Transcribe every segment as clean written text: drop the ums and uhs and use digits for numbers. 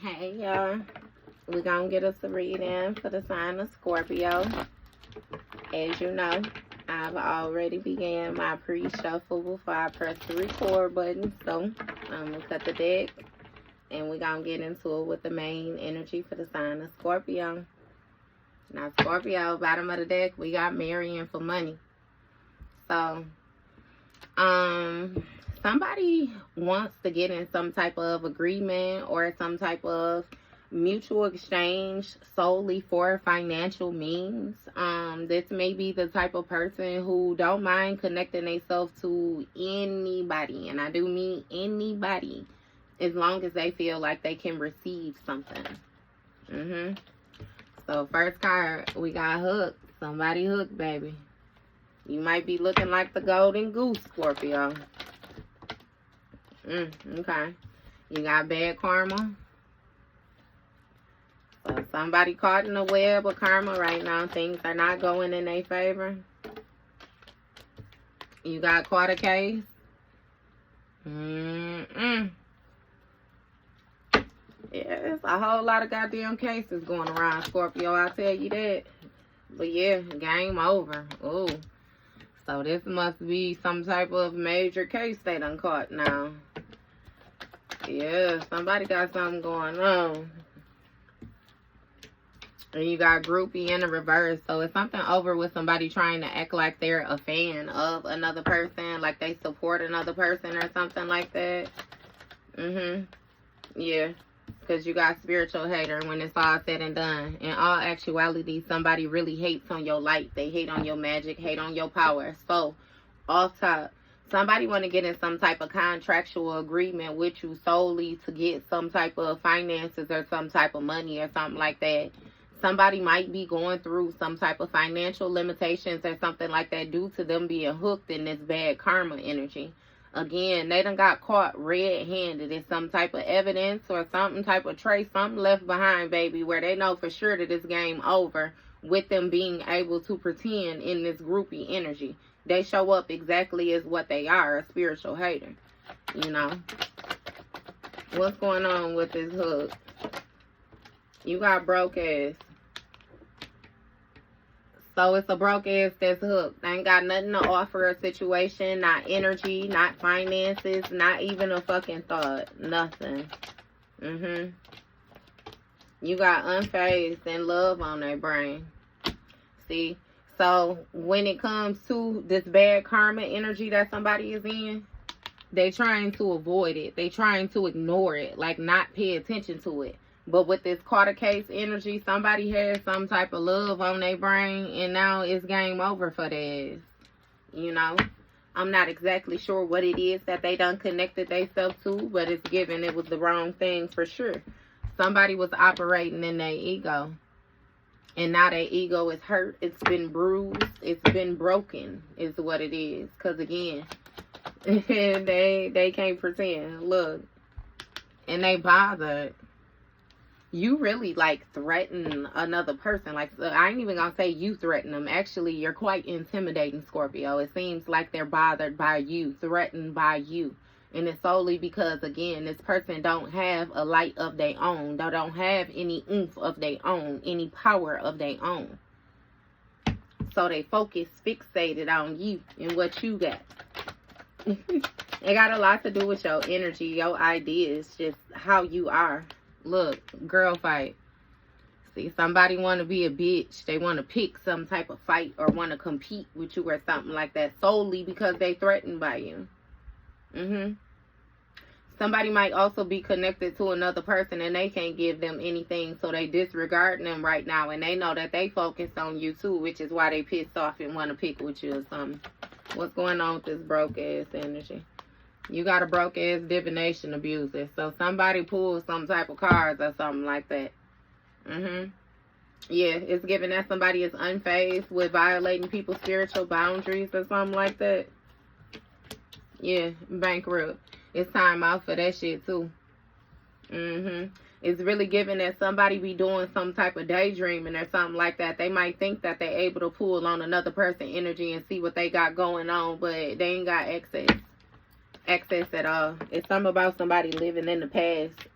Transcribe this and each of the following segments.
Hey y'all, we're gonna get us a reading for the sign of Scorpio. As you know, I've already began my pre-shuffle before I press the record button, so I'm gonna cut the deck and we're gonna get into it with the main energy for the sign of Scorpio. Now Scorpio, bottom of the deck, we got marrying for money. So somebody wants to get in some type of agreement or some type of mutual exchange solely for financial means. This may be the type of person who don't mind connecting themselves to anybody, and I do mean anybody, as long as they feel like they can receive something. So first card, we got hooked. Somebody hooked, baby. You might be looking like the golden goose, Scorpio. Okay. You got bad karma. So somebody caught in a web of karma right now. Things are not going in their favor. You got caught a case. Yeah, there's a whole lot of goddamn cases going around, Scorpio. I'll tell you that. But yeah, game over. Ooh. So this must be some type of major case they done caught now. Yeah, somebody got something going on. And you got groupie in the reverse. So it's something over with somebody trying to act like they're a fan of another person. Like they support another person or something like that. Yeah. Because you got spiritual hater when it's all said and done. In all actuality, somebody really hates on your light. They hate on your magic, hate on your power. So, off top, somebody want to get in some type of contractual agreement with you solely to get some type of finances or some type of money or something like that. Somebody might be going through some type of financial limitations or something like that due to them being hooked in this bad karma energy. Again, they done got caught red-handed. It's some type of evidence or some type of trace, something left behind, baby, where they know for sure that it's game over with them being able to pretend in this groupie energy. They show up exactly as what they are, a spiritual hater. You know? What's going on with this hook? You got broke ass. So it's a broke ass that's hooked. They ain't got nothing to offer a situation, not energy, not finances, not even a fucking thought. Nothing. You got unfazed and love on their brain. See? So when it comes to this bad karma energy that somebody is in, they trying to avoid it. They trying to ignore it, like not pay attention to it. But with this quarter case energy, somebody has some type of love on their brain, and now it's game over for their ass. You know? I'm not exactly sure what it is that they done connected themselves to, but it's given it was the wrong thing for sure. Somebody was operating in their ego. And now their ego is hurt. It's been bruised. It's been broken is what it is. Because again, they can't pretend. Look. And they bothered. You really like threaten another person. Like, I ain't even gonna say you threaten them. Actually, you're quite intimidating, Scorpio. It seems like they're bothered by you, threatened by you. And it's solely because, again, this person don't have a light of their own. They don't have any oomph of their own, any power of their own. So they focus, fixated on you and what you got. It got a lot to do with your energy, your ideas, just how you are. Look, girl fight. See, somebody want to be a bitch. They want to pick some type of fight or want to compete with you or something like that solely because they threatened by you. Somebody might also be connected to another person and they can't give them anything, so they disregarding them right now, and they know that they focus on you too, which is why they pissed off and want to pick with you or something. What's going on with this broke ass energy? You got a broke ass divination abuser. So somebody pulls some type of cards or something like that. Yeah, it's given that somebody is unfazed with violating people's spiritual boundaries or something like that. Yeah, bankrupt. It's time out for that shit too. It's really given that somebody be doing some type of daydreaming or something like that. They might think that they're able to pull on another person's energy and see what they got going on, but they ain't got access at all. It's something about somebody living in the past.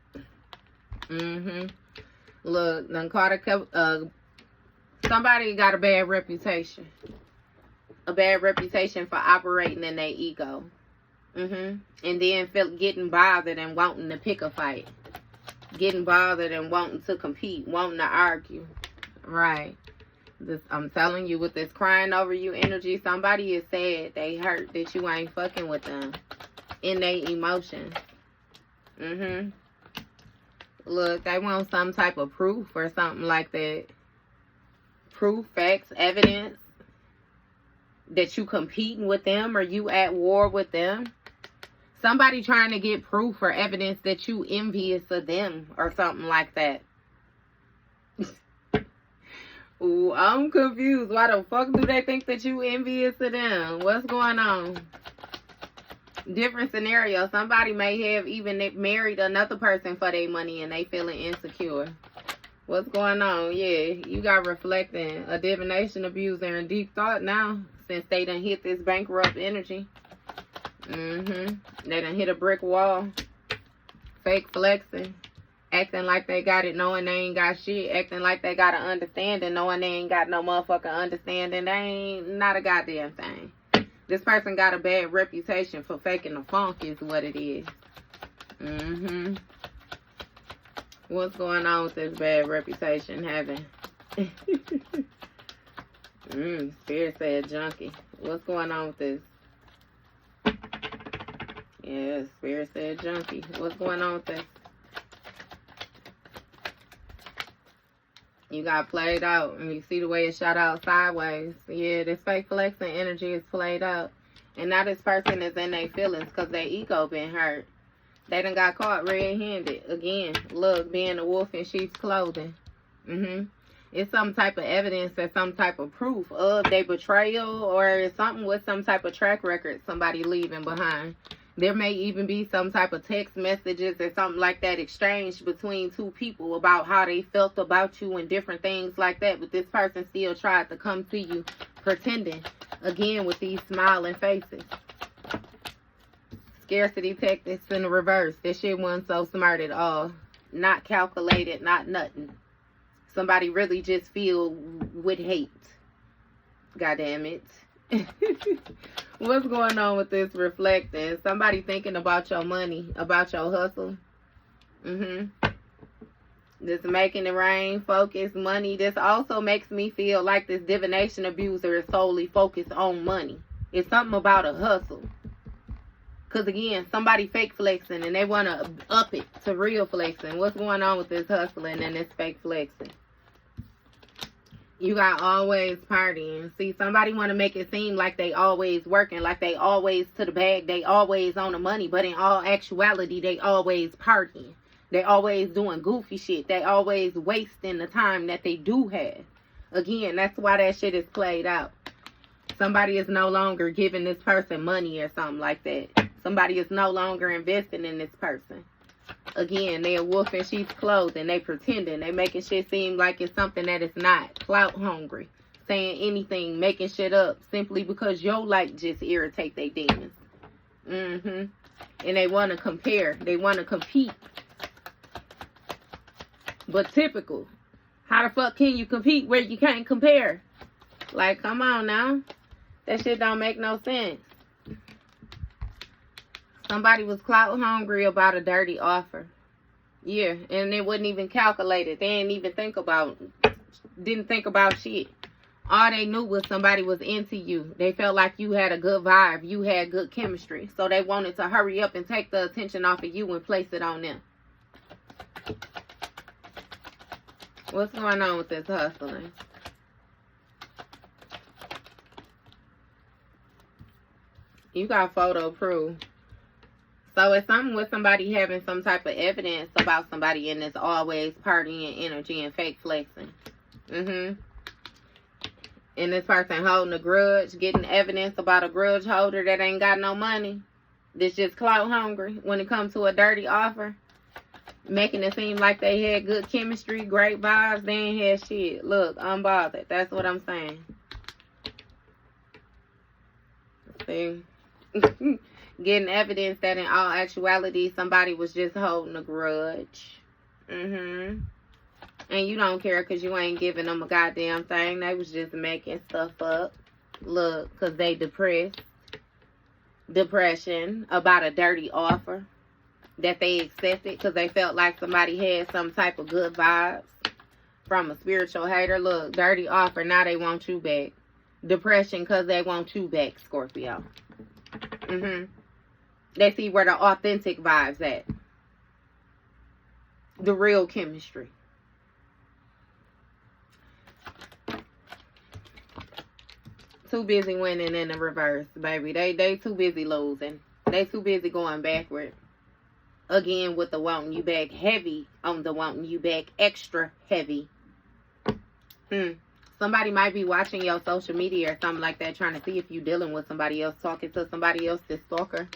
Look, somebody got a bad reputation. A bad reputation for operating in their ego. And then getting bothered and wanting to pick a fight. Getting bothered and wanting to compete. Wanting to argue. Right. I'm telling you, with this crying over you energy, somebody is sad. They hurt that you ain't fucking with them. In their emotions. Look, they want some type of proof or something like that. Proof, facts, evidence that you competing with them or you at war with them. Somebody trying to get proof or evidence that you envious of them or something like that. Ooh, I'm confused. Why the fuck do they think that you envious of them? What's going on? Different scenario. Somebody may have even married another person for their money and they feeling insecure. What's going on? Yeah, you got reflecting a divination abuser in deep thought now, since they done hit this bankrupt energy. They done hit a brick wall. Fake flexing. Acting like they got it, knowing they ain't got shit. Acting like they got an understanding, knowing they ain't got no motherfucking understanding. They ain't not a goddamn thing. This person got a bad reputation for faking the funk is what it is. What's going on with this bad reputation having? Spirit said junkie. What's going on with this? Yeah, Spirit said junkie. What's going on with this? You got played out, and you see the way it shot out sideways. Yeah, this fake flexing energy is played out. And now this person is in their feelings because their ego been hurt. They done got caught red-handed. Again, look, being a wolf in sheep's clothing. It's some type of evidence or some type of proof of their betrayal, or something with some type of track record somebody leaving behind. There may even be some type of text messages or something like that exchanged between two people about how they felt about you and different things like that. But this person still tried to come to you pretending, again, with these smiling faces. Scarcity tactics in the reverse. This shit wasn't so smart at all. Not calculated, not nothing. Somebody really just filled with hate. God damn it. What's going on with this reflecting? Somebody thinking about your money, about your hustle. This making it rain, focus, money. This also makes me feel like this divination abuser is solely focused on money. It's something about a hustle. Because again, somebody fake flexing and they want to up it to real flexing. What's going on with this hustling and this fake flexing? You got always partying. See, somebody want to make it seem like they always working, like they always to the bag, they always on the money. But in all actuality, they always partying. They always doing goofy shit. They always wasting the time that they do have. Again, that's why that shit is played out. Somebody is no longer giving this person money or something like that. Somebody is no longer investing in this person. Again, they a wolf in sheep's clothing. They pretending. They making shit seem like it's something that it's not. Clout hungry. Saying anything, making shit up simply because your light just irritate their demons. And they want to compare. They want to compete. But typical. How the fuck can you compete where you can't compare? Like, come on now. That shit don't make no sense. Somebody was clout hungry about a dirty offer. Yeah, and it wasn't even calculated. They didn't think about shit. All they knew was somebody was into you. They felt like you had a good vibe. You had good chemistry. So they wanted to hurry up and take the attention off of you and place it on them. What's going on with this hustling? You got photo proof. So it's something with somebody having some type of evidence about somebody in this always partying energy and fake flexing. And this person holding a grudge, getting evidence about a grudge holder that ain't got no money. That's just clout hungry when it comes to a dirty offer. Making it seem like they had good chemistry, great vibes. They ain't had shit. Look, unbothered. That's what I'm saying. See? Getting evidence that in all actuality somebody was just holding a grudge. Mm-hmm. And you don't care because you ain't giving them a goddamn thing. They was just making stuff up. Look, because they depressed. Depression about a dirty offer that they accepted because they felt like somebody had some type of good vibes from a spiritual hater. Look, dirty offer. Now they want you back. Depression because they want you back, Scorpio. Mm-hmm. They see where the authentic vibes at. The real chemistry. Too busy winning in the reverse, baby. They too busy losing. They too busy going backward. Again with the wanting you back. Heavy on the wanting you back. Extra heavy. Somebody might be watching your social media or something like that, trying to see if you dealing with somebody else, talking to somebody else, this stalker.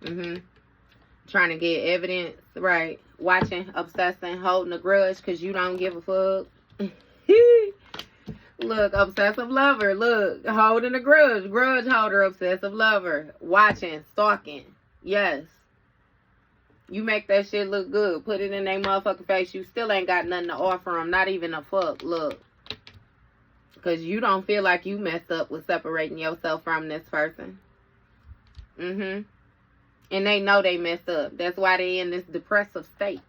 Trying to get evidence, right? Watching, obsessing, holding a grudge because you don't give a fuck. Look, obsessive lover. Look, holding a grudge. Grudge holder, obsessive lover. Watching, stalking. Yes. You make that shit look good. Put it in their motherfucking face. You still ain't got nothing to offer them. Not even a fuck. Look. Because you don't feel like you messed up with separating yourself from this person. And they know they messed up. That's why they in this depressive state.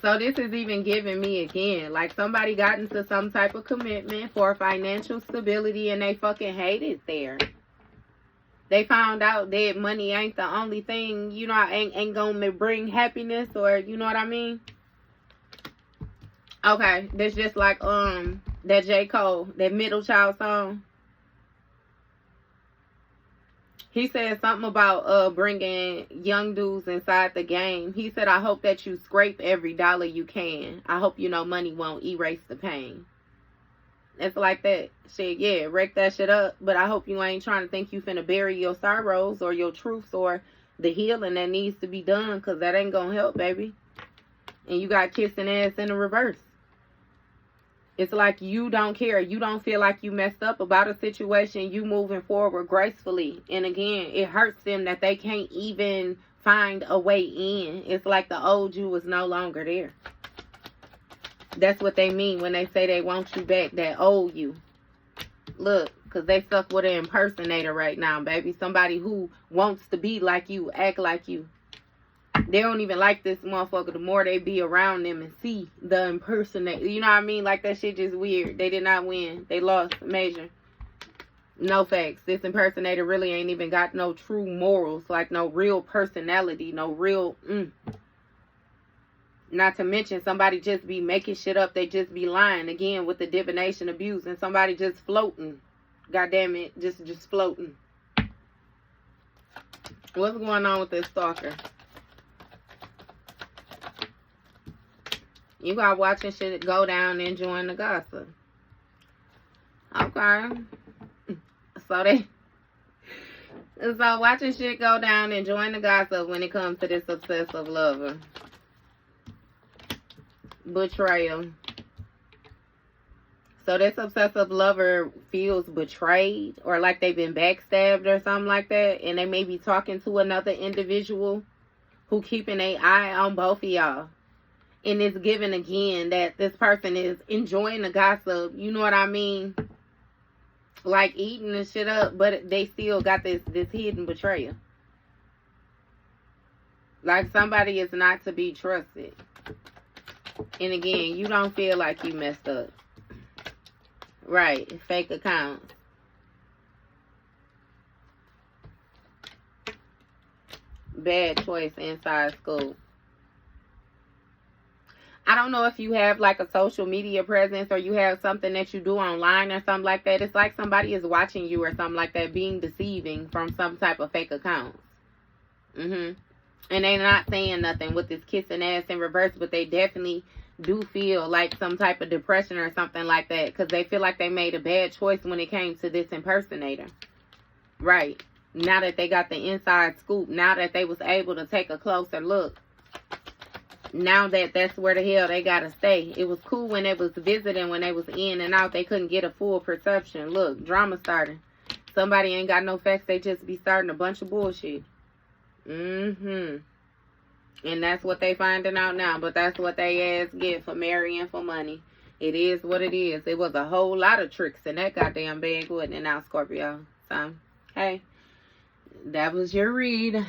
So this is even giving me again, like somebody got into some type of commitment for financial stability and they fucking hate it there. They found out that money ain't the only thing, you know, ain't gonna bring happiness, or you know what I mean? Okay, that's just like that J. Cole, that Middle Child song. He said something about bringing young dudes inside the game. He said, I hope that you scrape every dollar you can. I hope you know money won't erase the pain. It's like that. Shit, yeah, wreck that shit up. But I hope you ain't trying to think you finna bury your sorrows or your truths or the healing that needs to be done, because that ain't gonna help, baby. And you got kissing ass in the reverse. It's like you don't care. You don't feel like you messed up about a situation. You moving forward gracefully. And again, it hurts them that they can't even find a way in. It's like the old you is no longer there. That's what they mean when they say they want you back, that old you. Look, because they stuck with an impersonator right now, baby. Somebody who wants to be like you, act like you. They don't even like this motherfucker the more they be around them and see the impersonator. You know what I mean? Like, that shit just weird. They did not win. They lost major. No facts. This impersonator really ain't even got no true morals. Like, no real personality. No real... Not to mention, somebody just be making shit up. They just be lying. Again, with the divination abuse. And somebody just floating. God damn it. Just floating. What's going on with this stalker? You got watching shit go down and enjoying the gossip. Okay. So watching shit go down and enjoying the gossip when it comes to this obsessive lover. Betrayal. So this obsessive lover feels betrayed or like they've been backstabbed or something like that. And they may be talking to another individual who keeping an eye on both of y'all. And it's given again that this person is enjoying the gossip. You know what I mean? Like eating the shit up, but they still got this hidden betrayal. Like somebody is not to be trusted. And again, you don't feel like you messed up. Right. Fake accounts. Bad choice inside school. I don't know if you have like a social media presence or you have something that you do online or something like that. It's like somebody is watching you or something like that, being deceiving from some type of fake accounts. And they're not saying nothing with this kissing ass in reverse, but they definitely do feel like some type of depression or something like that, because they feel like they made a bad choice when it came to this impersonator. Right. Now that they got the inside scoop, now that they was able to take a closer look. Now that that's where the hell they gotta stay. It was cool when they was visiting, when they was in and out. They couldn't get a full perception. Look, drama starting. Somebody ain't got no facts. They just be starting a bunch of bullshit. And that's what they finding out now. But that's what they ass get for marrying for money. It is what it is. It was a whole lot of tricks in that goddamn bag, wasn't it now, Scorpio? So, hey, that was your read.